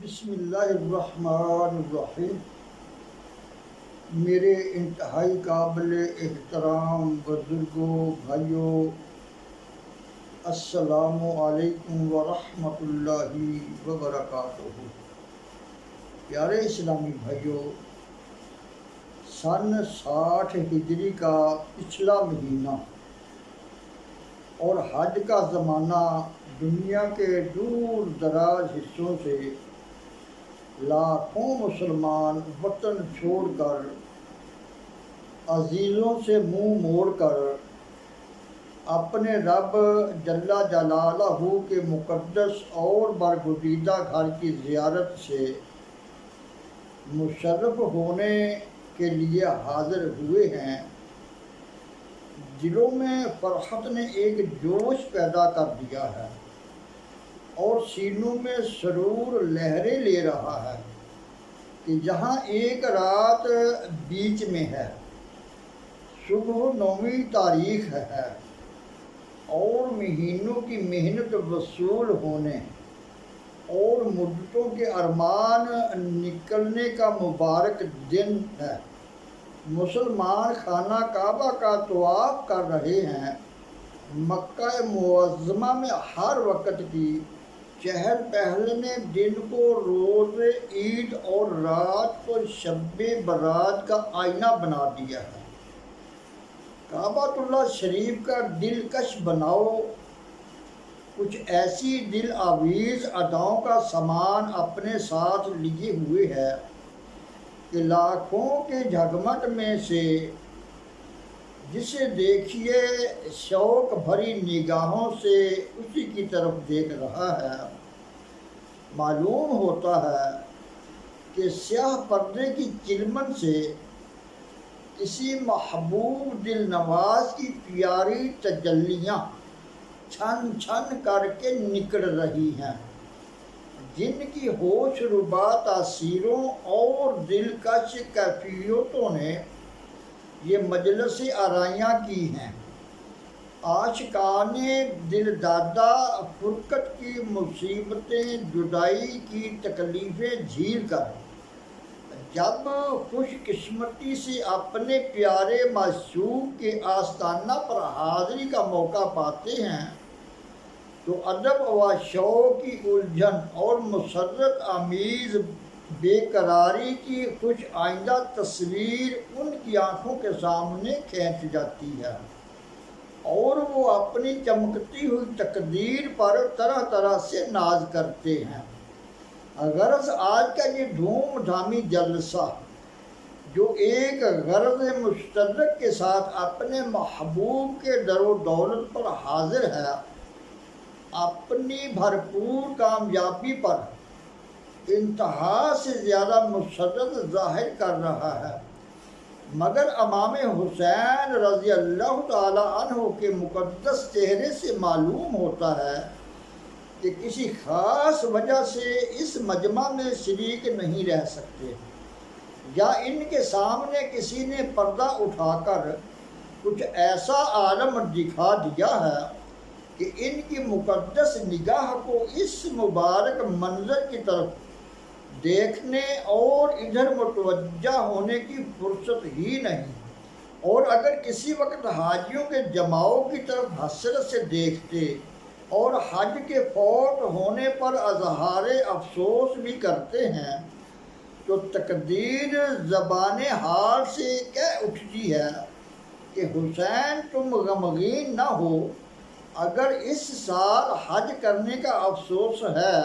بسم اللہ الرحمن الرحیم۔ میرے انتہائی قابل احترام بزرگوں، بھائیوں، السلام علیکم ورحمۃ اللہ وبرکاتہ۔ پیارے اسلامی بھائیوں، سن 60 ہجری کا پچھلا مہینہ اور حج کا زمانہ دنیا کے دور دراز حصوں سے لاکھوں مسلمان وطن چھوڑ کر، عزیزوں سے منہ موڑ کر اپنے رب جل جلالہ کے مقدس اور برگزیدہ گھر کی زیارت سے مشرف ہونے کے لیے حاضر ہوئے ہیں۔ دلوں میں فرحت نے ایک جوش پیدا کر دیا ہے اور سینوں میں سرور لہریں لے رہا ہے کہ جہاں ایک رات بیچ میں ہے، صبح 9 تاریخ ہے اور مہینوں کی محنت وصول ہونے اور مدتوں کے ارمان نکلنے کا مبارک دن ہے۔ مسلمان خانہ کعبہ کا طواف کر رہے ہیں۔ مکہ معظمہ میں ہر وقت کی چہل پہل نے دن کو روز عید اور رات کو شب برات کا آئینہ بنا دیا ہے۔ کعبۃ اللہ شریف کا دلکش بناؤ کچھ ایسی دل آویز اداؤں کا سامان اپنے ساتھ لیے ہوئے ہے کہ لاکھوں کے جھگمٹ میں سے جسے دیکھیے شوق بھری نگاہوں سے اسی کی طرف دیکھ رہا ہے۔ معلوم ہوتا ہے کہ سیاہ پردے کی چلمن سے کسی محبوب دل نواز کی پیاری تجلیاں چھن چھن کر کے نکل رہی ہیں، جن کی ہوش ربا تاثیروں اور دلکش کیفیتوں نے یہ مجلس آرائیاں کی ہیں۔ عاشقان دل دادا فرقت کی مصیبتیں، جدائی کی تکلیفیں جھیل کر جب خوش قسمتی سے اپنے پیارے معشوق کے آستانہ پر حاضری کا موقع پاتے ہیں تو ادب و شوق کی الجھن اور مسرت آمیز بے قراری کی خوش آئندہ تصویر ان کی آنکھوں کے سامنے کھینچ جاتی ہے اور وہ اپنی چمکتی ہوئی تقدیر پر طرح طرح سے ناز کرتے ہیں۔ غرض آج کا یہ دھوم دھامی جلسہ جو ایک غرض مشترک کے ساتھ اپنے محبوب کے در و دولت پر حاضر ہے، اپنی بھرپور کامیابی پر انتہا سے زیادہ مسرت ظاہر کر رہا ہے، مگر امام حسین رضی اللہ تعالی عنہ کے مقدس چہرے سے معلوم ہوتا ہے کہ کسی خاص وجہ سے اس مجمع میں شریک نہیں رہ سکتے، یا ان کے سامنے کسی نے پردہ اٹھا کر کچھ ایسا عالم دکھا دیا ہے کہ ان کی مقدس نگاہ کو اس مبارک منظر کی طرف دیکھنے اور ادھر متوجہ ہونے کی فرصت ہی نہیں، اور اگر کسی وقت حاجیوں کے جماؤ کی طرف حسرت سے دیکھتے اور حج کے فوت ہونے پر اظہار افسوس بھی کرتے ہیں تو تقدیر زبان حال سے کہہ اٹھتی ہے کہ حسین تم غمگین نہ ہو، اگر اس سال حج کرنے کا افسوس ہے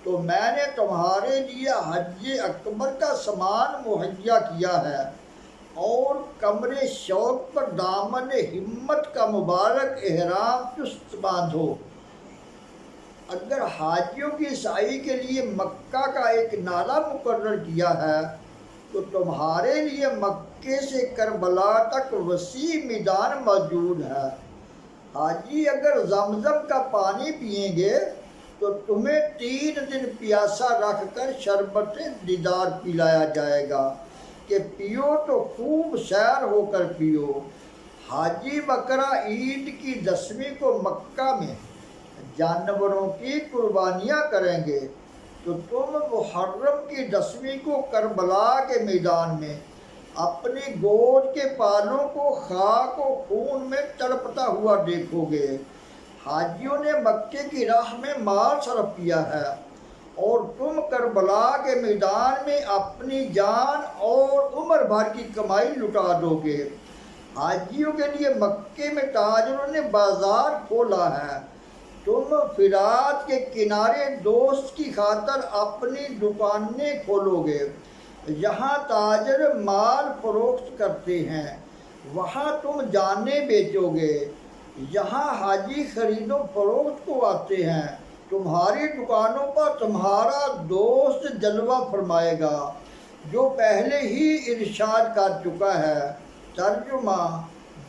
تو میں نے تمہارے لیے حج اکبر کا سامان مہیا کیا ہے، اور کمر شوق پر دامن ہمت کا مبارک احرام چست باندھو۔ اگر حاجیوں کی سعی کے لیے مکہ کا ایک نالہ مقرر کیا ہے تو تمہارے لیے مکے سے کربلا تک وسیع میدان موجود ہے۔ حاجی اگر زمزم کا پانی پئیں گے تو تمہیں 3 دن پیاسا رکھ کر شربت دیدار پلایا جائے گا کہ پیو تو خوب سیر ہو کر پیو۔ حاجی بقرہ عید کی 10ویں کو مکہ میں جانوروں کی قربانیاں کریں گے تو تم محرم کی 10ویں کو کربلا کے میدان میں اپنی گود کے پالوں کو خاک و خون میں تڑپتا ہوا دیکھو گے۔ حاجیوں نے مکے کی راہ میں مال صرف کیا ہے اور تم کربلا کے میدان میں اپنی جان اور عمر بھر کی کمائی لٹا دو گے۔ حاجیوں کے لیے مکے میں تاجروں نے بازار کھولا ہے، تم فرات کے کنارے دوست کی خاطر اپنی دکانیں کھولو گے۔ جہاں تاجر مال فروخت کرتے ہیں وہاں تم جانیں بیچو گے۔ جہاں حاجی خرید و فروخت کو آتے ہیں تمہاری دکانوں پر تمہارا دوست جلوہ فرمائے گا، جو پہلے ہی ارشاد کر چکا ہے۔ ترجمہ: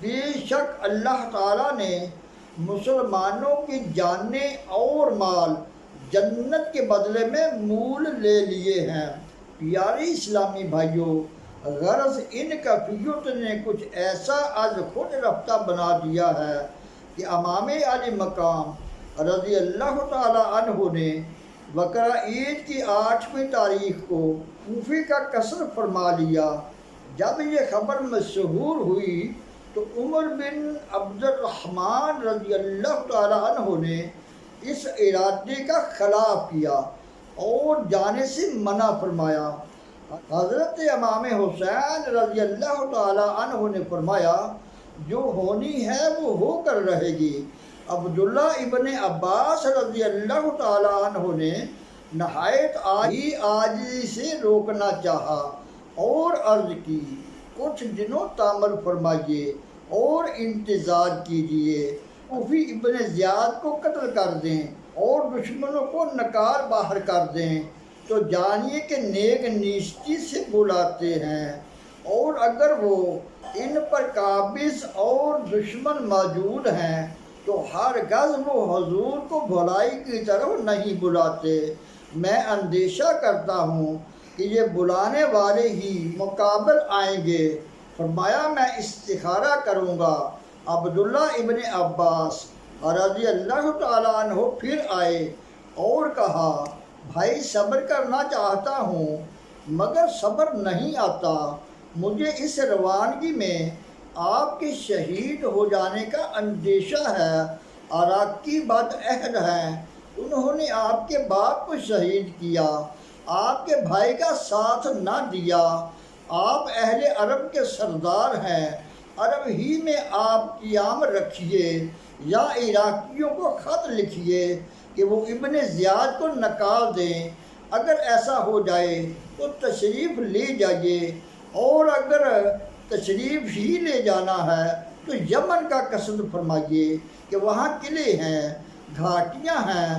بے شک اللہ تعالیٰ نے مسلمانوں کی جانیں اور مال جنت کے بدلے میں مول لے لیے ہیں۔ پیارے اسلامی بھائیوں، غرض ان کفیت نے کچھ ایسا از خود رفتہ بنا دیا ہے کہ امام علی مقام رضی اللہ تعالیٰ عنہ نے بقرہ عید کی 8ویں تاریخ کو کوفے کا قصر فرما لیا۔ جب یہ خبر مشہور ہوئی تو عمر بن عبد الرحمن رضی اللہ تعالیٰ عنہ نے اس ارادے کا خلاف کیا اور جانے سے منع فرمایا۔ حضرت امام حسین رضی اللہ تعالیٰ عنہ نے فرمایا، جو ہونی ہے وہ ہو کر رہے گی۔ عبداللہ ابن عباس رضی اللہ تعالیٰ عنہ نے نہایت عاجزی سے روکنا چاہا اور عرض کی، کچھ دنوں تامل فرمائیے اور انتظار کیجیے، کوفی ابن زیاد کو قتل کر دیں اور دشمنوں کو نکال باہر کر دیں تو جانیے کہ نیک نیستی سے بلاتے ہیں، اور اگر وہ ان پر قابض اور دشمن موجود ہیں تو ہرگز وہ حضور کو بھلائی کی طرف نہیں بلاتے۔ میں اندیشہ کرتا ہوں کہ یہ بلانے والے ہی مقابل آئیں گے۔ فرمایا، میں استخارہ کروں گا۔ عبداللہ ابن عباس رضی اللہ تعالیٰ عنہ پھر آئے اور کہا، بھائی صبر کرنا چاہتا ہوں مگر صبر نہیں آتا، مجھے اس روانگی میں آپ کے شہید ہو جانے کا اندیشہ ہے۔ عراقی بد عہد ہیں، انہوں نے آپ کے باپ کو شہید کیا، آپ کے بھائی کا ساتھ نہ دیا۔ آپ اہل عرب کے سردار ہیں، عرب ہی میں آپ قیام رکھیے یا عراقیوں کو خط لکھیے کہ وہ ابن زیاد کو نکال دیں۔ اگر ایسا ہو جائے تو تشریف لے جائیے، اور اگر تشریف ہی لے جانا ہے تو یمن کا قصد فرمائیے کہ وہاں قلعے ہیں، گھاٹیاں ہیں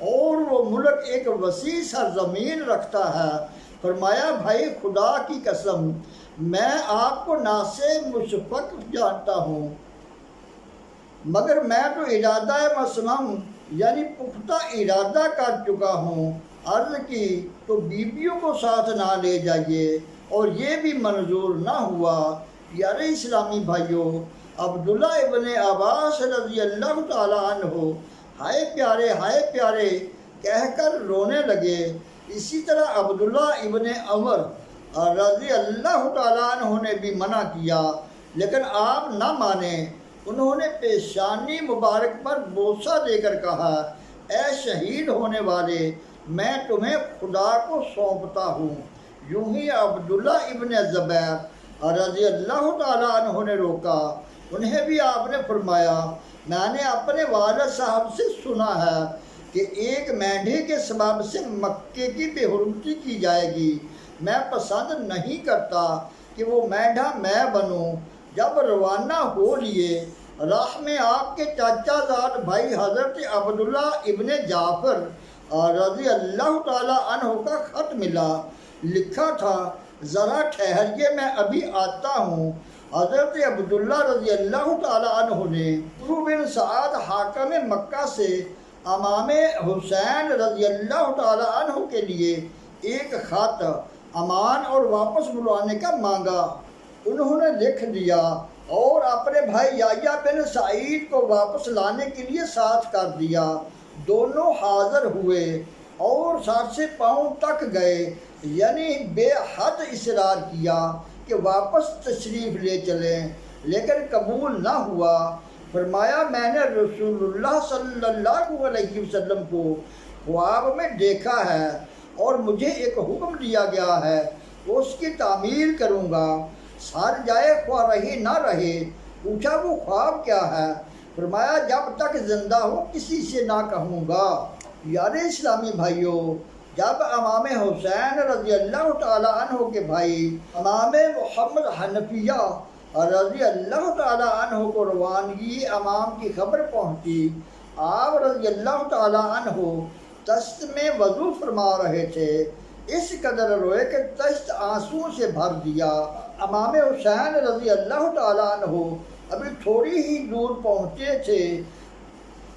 اور وہ ملک ایک وسیع سرزمین رکھتا ہے۔ فرمایا، بھائی خدا کی قسم میں آپ کو نہ سے مشفق جانتا ہوں، مگر میں تو ارادہ مسلم یعنی پختہ ارادہ کر چکا ہوں۔ عرض کی تو بیویوں کو ساتھ نہ لے جائیے، اور یہ بھی منظور نہ ہوا۔ پیارے اسلامی بھائیوں، عبداللہ ابن عباس رضی اللہ تعالیٰ عنہ ہائے پیارے کہہ کر رونے لگے۔ اسی طرح عبداللہ ابن عمر رضی اللہ تعالیٰ عنہ نے بھی منع کیا، لیکن آپ نہ مانیں۔ انہوں نے پیشانی مبارک پر بوسہ دے کر کہا، اے شہید ہونے والے، میں تمہیں خدا کو سونپتا ہوں۔ یوں ہی عبداللہ ابن زبیر رضی اللہ تعالیٰ عنہ نے روکا، انہیں بھی آپ نے فرمایا، میں نے اپنے والد صاحب سے سنا ہے کہ ایک مینڈھے کے سبب سے مکے کی بے حرمتی کی جائے گی، میں پسند نہیں کرتا کہ وہ مینڈھا میں بنوں۔ جب روانہ ہو لیے، راہ میں آپ کے چاچا زاد بھائی حضرت عبداللہ ابن جعفر رضی اللہ تعالیٰ عنہ کا خط ملا۔ لکھا تھا، ذرا ٹھہریے میں ابھی آتا ہوں۔ حضرت عبداللہ رضی اللہ تعالیٰ عنہ نے عمرو بن سعد حاکم مکہ سے امام حسین رضی اللہ تعالیٰ عنہ کے لیے ایک خط امان اور واپس بلانے کا مانگا۔ انہوں نے لکھ دیا اور اپنے بھائی یحییٰ بن سعید کو واپس لانے کے لیے ساتھ کر دیا۔ دونوں حاضر ہوئے اور سر سے پاؤں تک گئے، یعنی بے حد اصرار کیا کہ واپس تشریف لے چلیں، لیکن قبول نہ ہوا۔ فرمایا میں نے رسول اللہ صلی اللہ علیہ وسلم کو خواب میں دیکھا ہے اور مجھے ایک حکم دیا گیا ہے، اس کی تعمیل کروں گا، سر جائے خواہ رہے نہ رہے۔ پوچھا وہ خواب کیا ہے؟ فرمایا جب تک زندہ ہوں کسی سے نہ کہوں گا۔ یار اسلامی بھائیوں، جب امام حسین رضی اللہ تعالیٰ عنہ کے بھائی امام محمد حنفیہ رضی اللہ تعالیٰ عنہ کو روانگی امام کی خبر پہنچی، آپ رضی اللہ تعالیٰ عنہ تشت میں وضو فرما رہے تھے، اس قدر روئے کہ تشت آنسوں سے بھر دیا۔ امام حسین رضی اللہ تعالیٰ عنہ ابھی تھوڑی ہی دور پہنچے تھے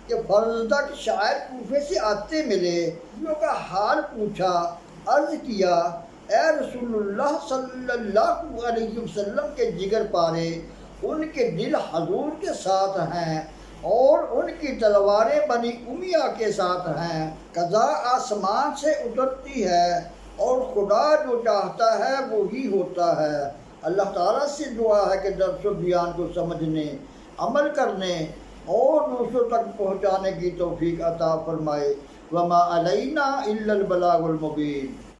کہ فرزدہ کے شاعر کوفے سے آتے ملے، ان کا حال پوچھا، عرض کیا اے رسول اللہ صلی اللہ علیہ وسلم کے جگر پارے، ان کے دل حضور کے ساتھ ہیں اور ان کی تلواریں بنی امیہ کے ساتھ ہیں۔ قضا آسمان سے اترتی ہے اور خدا جو چاہتا ہے وہی ہوتا ہے۔ اللہ تعالیٰ سے دعا ہے کہ درس و بیان کو سمجھنے، عمل کرنے اور دوسروں تک پہنچانے کی توفیق عطا فرمائے۔ وما علینا الا البلاغ المبین۔